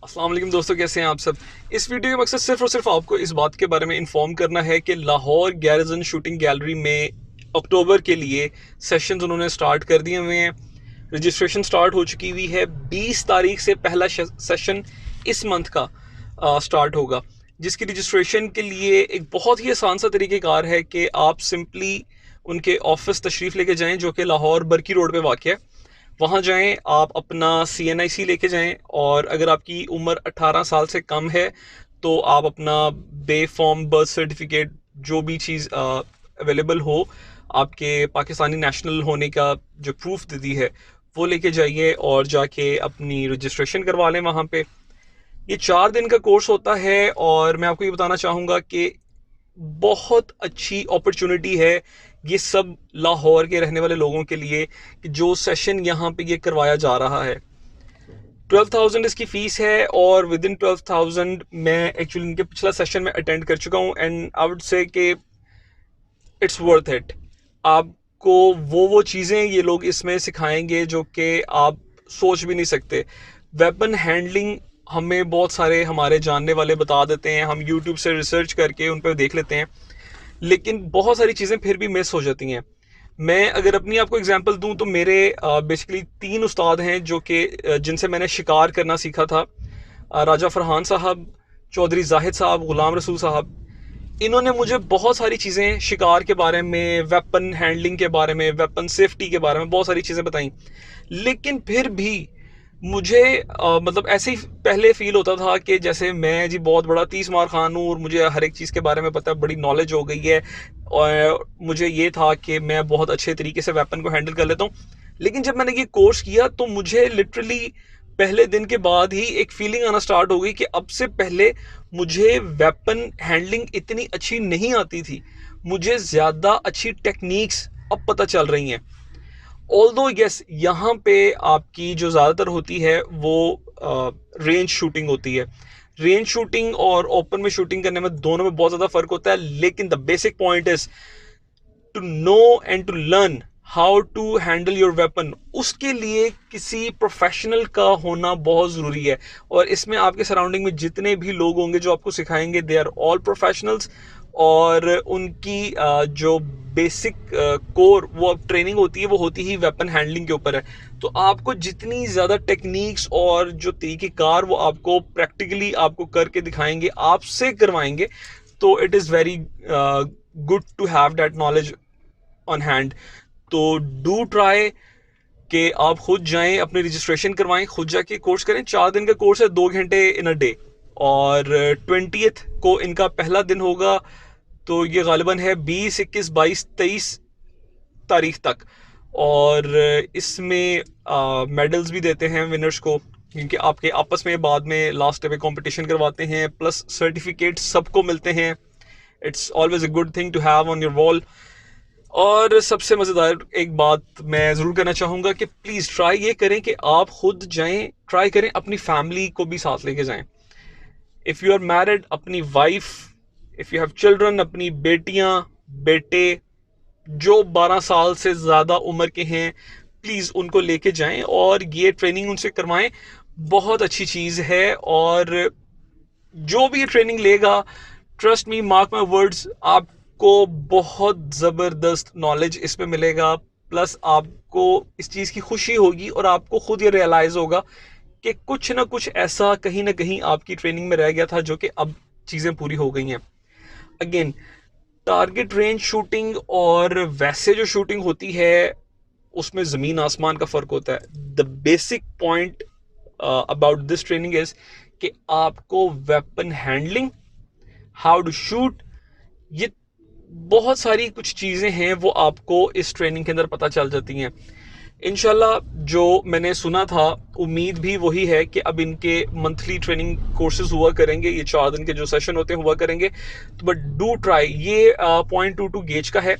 अस्सलाम वालेकुम दोस्तों, कैसे हैं आप सब। इस वीडियो का मकसद सिर्फ और सिर्फ आपको इस बात के बारे में इन्फॉर्म करना है कि लाहौर गैरिजन शूटिंग गैलरी में अक्टूबर के लिए सेशंस उन्होंने स्टार्ट कर दिए हुए हैं। रजिस्ट्रेशन स्टार्ट हो चुकी हुई है। 20 तारीख से पहला सेशन इस मंथ का स्टार्ट होगा, जिसकी रजिस्ट्रेशन के लिए एक बहुत ही आसान सा तरीक़ेकार है कि आप सिंपली उनके ऑफिस तशरीफ़ लेके जाएं, जो कि लाहौर बरकी रोड पे वाक़ है। वहाँ जाएं, आप अपना CNIC लेके जाएं, और अगर आपकी उम्र 18 साल से कम है तो आप अपना बे फॉर्म बर्थ सर्टिफिकेट, जो भी चीज़ अवेलेबल हो, आपके पाकिस्तानी नेशनल होने का जो प्रूफ देती है, वो लेके जाइए और जाके अपनी रजिस्ट्रेशन करवा लें वहाँ पे। ये 4 दिन का कोर्स होता है, और मैं आपको ये बताना चाहूँगा कि बहुत अच्छी अपॉर्चुनिटी है ये सब लाहौर के रहने वाले लोगों के लिए, कि जो सेशन यहाँ पे ये करवाया जा रहा है। 12,000 इसकी फ़ीस है, और विद इन 12,000 मैं एक्चुअली इनके पिछला सेशन में अटेंड कर चुका हूँ, एंड आई वुड से कि इट्स वर्थ इट। आपको वो चीज़ें ये लोग इसमें सिखाएंगे जो कि आप सोच भी नहीं सकते। वेपन हैंडलिंग हमें बहुत सारे हमारे जानने वाले बता देते हैं, हम यूट्यूब से रिसर्च करके उन पर देख लेते हैं, लेकिन बहुत सारी चीज़ें फिर भी मिस हो जाती हैं। मैं अगर अपनी आपको एग्जांपल दूं तो मेरे बेसिकली 3 उस्ताद हैं जो कि जिनसे मैंने शिकार करना सीखा था। राजा फरहान साहब, चौधरी जाहिद साहब, ग़ुलाम रसूल साहब। इन्होंने मुझे बहुत सारी चीज़ें शिकार के बारे में, वेपन हैंडलिंग के बारे में, वेपन सेफ्टी के बारे में बहुत सारी चीज़ें बताई। लेकिन फिर भी मुझे मतलब ऐसे ही पहले फील होता था कि जैसे मैं जी बहुत बड़ा 30 मार खान हूँ और मुझे हर एक चीज़ के बारे में पता है, बड़ी नॉलेज हो गई है, और मुझे ये था कि मैं बहुत अच्छे तरीके से वेपन को हैंडल कर लेता हूँ। लेकिन जब मैंने ये कोर्स किया तो मुझे लिटरली पहले दिन के बाद ही एक फीलिंग आना स्टार्ट हो गई कि अब से पहले मुझे वेपन हैंडलिंग इतनी अच्छी नहीं आती थी, मुझे ज़्यादा अच्छी टेक्निक्स अब पता चल रही हैं। ऑल्दो यस, यहाँ पे आपकी जो ज़्यादातर होती है वो रेंज शूटिंग होती है। रेंज शूटिंग और ओपन में शूटिंग करने में दोनों में बहुत ज़्यादा फ़र्क होता है, लेकिन the basic point is to know and to learn how to handle your weapon. उसके लिए किसी प्रोफेशनल का होना बहुत ज़रूरी है, और इसमें आपके सराउंडिंग में जितने भी लोग होंगे जो आपको सिखाएंगे, दे आर ऑल प्रोफेशनल्स। और उनकी जो बेसिक कोर वो ट्रेनिंग होती है, वो होती ही वेपन हैंडलिंग के ऊपर है। तो आपको जितनी ज़्यादा टेक्निक्स और जो तरीक़ेकार वो आपको प्रैक्टिकली आपको करके दिखाएंगे, आपसे करवाएंगे, तो it is very good to have that knowledge on hand. तो डू ट्राई कि आप खुद जाएं, अपनी रजिस्ट्रेशन करवाएं, खुद जाके कोर्स करें। 4 दिन का कोर्स है, 2 घंटे इन अ डे, और 20th को इनका पहला दिन होगा। तो ये गालिबन है 20, 21, 22, 23 तारीख तक। और इसमें मेडल्स भी देते हैं विनर्स को, क्योंकि आपके आपस में बाद में लास्ट डे पे कंपटीशन करवाते हैं, प्लस सर्टिफिकेट सबको मिलते हैं। It's always a good thing to have on your wall. और सबसे मज़ेदार एक बात मैं ज़रूर कहना चाहूँगा कि प्लीज़ ट्राई ये करें कि आप खुद जाएं, ट्राई करें, अपनी फैमिली को भी साथ लेके जाएं। इफ़ यू आर मैरिड, अपनी wife, if you have children, अपनी बेटियां, बेटे जो 12 साल से ज़्यादा उम्र के हैं, प्लीज़ उनको लेके जाएं और ये ट्रेनिंग उनसे करवाएं। बहुत अच्छी चीज़ है, और जो भी ये ट्रेनिंग लेगा, trust me, mark my words, आपको बहुत ज़बरदस्त नॉलेज इसमें मिलेगा। प्लस आपको इस चीज़ की खुशी होगी, और आपको खुद ये रियलाइज़ होगा कि कुछ ना कुछ ऐसा कहीं ना कहीं आपकी ट्रेनिंग में रह गया था, जो कि अब चीज़ें पूरी हो गई हैं। अगेन, टारगेट रेंज शूटिंग और वैसे जो शूटिंग होती है, उसमें ज़मीन आसमान का फ़र्क होता है। The basic point about this training is कि आपको weapon handling, how to shoot, ये बहुत सारी कुछ चीज़ें हैं वो आपको इस ट्रेनिंग के अंदर पता चल जाती हैं। इंशाल्लाह जो मैंने सुना था, उम्मीद भी वही है कि अब इनके मंथली ट्रेनिंग कोर्सेज हुआ करेंगे, ये 4 दिन के जो सेशन होते हैं हुआ करेंगे। तो बट डू ट्राई, ये .22 गेज का है।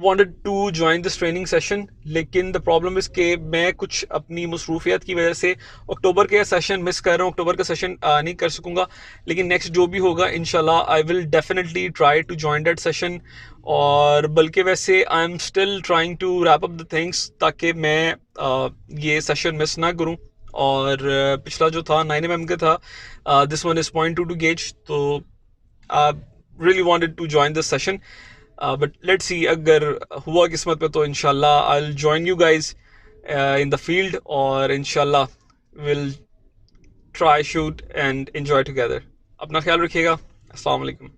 wanted to join this training session, लेकिन द प्रॉब्लम इज़ के मैं कुछ अपनी मसरूफियत की वजह से अक्टूबर के सेशन मिस कर रहा हूँ, अक्टूबर का सेशन नहीं कर सकूँगा। लेकिन नेक्स्ट जो भी होगा, इंशाल्लाह I will definitely try to join that session. और बल्कि वैसे I am still trying to wrap up the things, ताकि मैं ये सेशन मिस ना करूँ और पिछला जो था 9 mm का था, दिस वन इज़ 0.22 गेज। तो really wanted to join this session, but let's see, अगर हुआ किस्मत पे तो इंशाल्लाह I'll join you guys in the field, और इंशाल्लाह we'll try, shoot and enjoy together. अपना ख्याल रखिएगा। अस्सलाम वालेकुम।